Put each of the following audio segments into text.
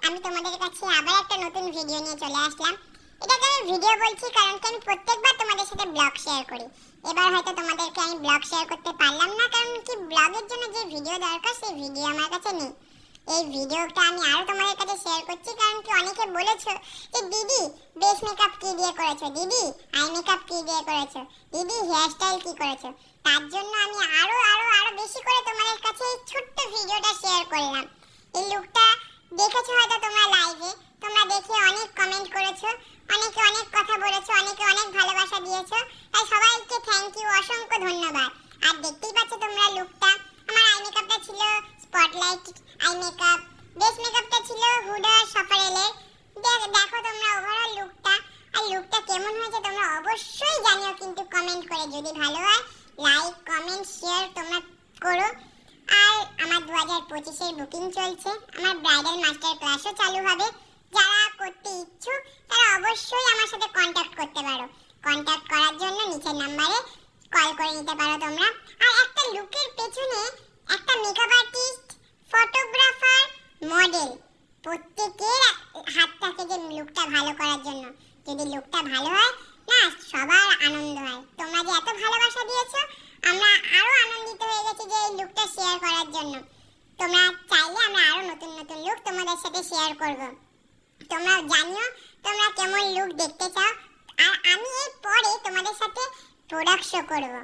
আমি তোমাদের কাছে আবার একটা নতুন ভিডিও নিয়ে চলে আসলাম। এটাকে আমি ভিডিও বলছি কারণ কি আমি প্রত্যেকবার তোমাদের সাথে ব্লগ শেয়ার করি। এবার হয়তো তোমাদেরকে আমি ব্লগ শেয়ার করতে পারলাম না কারণ কি ব্লগের জন্য যে ভিডিও দরকার সেই ভিডিও আমার কাছে নেই। এই ভিডিওটা আমি আরো তোমাদের কাছে শেয়ার করছি কারণ কি অনেকে বলেছো যে দিদি বেস মেকআপ কি দিয়ে করেছো, দিদি আই মেকআপ কি দিয়ে করেছো, দিদি হেয়ার স্টাইল কি করেছো। তার জন্য আমি আরো আরো আরো বেশি করে তোমাদের কাছে এই ছোট্ট ভিডিওটা শেয়ার করলাম। এই লুকটা দেখেছো হয়তো তোমরা লাইভে, তোমরা দেখে অনেক কমেন্ট করেছো, অনেকে অনেক কথা বলেছো, অনেকে অনেক ভালোবাসা দিয়েছো। তাই সবাইকে থ্যাংক ইউ, অসংখ্য ধন্যবাদ। আর দেখতেই পাচ্ছ তোমরা লুকটা, আমার আই মেকআপটা ছিল স্পটলাইট আই মেকআপ, বেস মেকআপটা ছিল হুডা সাফারেলের। দেখো তোমরা ওভারঅল লুকটা, আর লুকটা কেমন হয়েছে তোমরা অবশ্যই জানিও কিন্তু কমেন্ট করে। যদি ভালো হয় লাইক কমেন্ট শেয়ার তোমরা করো। আর আমার 2025 এর বুকিং চলছে, আমার ব্রাইডাল মাস্টার ক্লাসও চালু হবে। যারা করতে ইচ্ছুক তারা অবশ্যই আমার সাথে কন্টাক্ট করতে পারো। কন্টাক্ট করার জন্য নিচের নম্বরে কল করে নিতে পারো তোমরা। আর একটা লুকের পেছনে একটা মেকআপ আর্টিস্ট, ফটোগ্রাফার, মডেল প্রত্যেকের হাত থাকে যে লুকটা ভালো করার জন্য। যদি লুকটা ভালো হয় না সবার আনন্দ হয়। তোমরা যে এত ভালোবাসা দিয়েছো আমরা আরো আনন্দিত হয়ে গেছি যে এই লুকটা শেয়ার করার জন্য। তোমরা চাইলে আমরা আরো নতুন নতুন লুক তোমাদের সাথে শেয়ার করব। তোমরা জানিও তোমরা কেমন লুক দেখতে চাও। আর আমি এর পরে তোমাদের সাথে প্রোডাক্ট শো করব।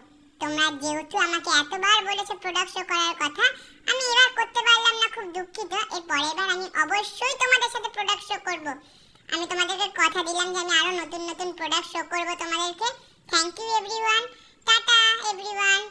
তোমরা যেহেতু আমাকে এতবার বলেছো প্রোডাক্ট শো করার কথা, আমি এবার করতে পারলাম না, খুব দুঃখিত। এর পরের বার আমি অবশ্যই তোমাদের সাথে প্রোডাক্ট শো করব। আমি তোমাদেরকে কথা দিলাম যে আমি আরো নতুন নতুন প্রোডাক্ট শো করব তোমাদেরকে। Thank you everyone, tata everyone.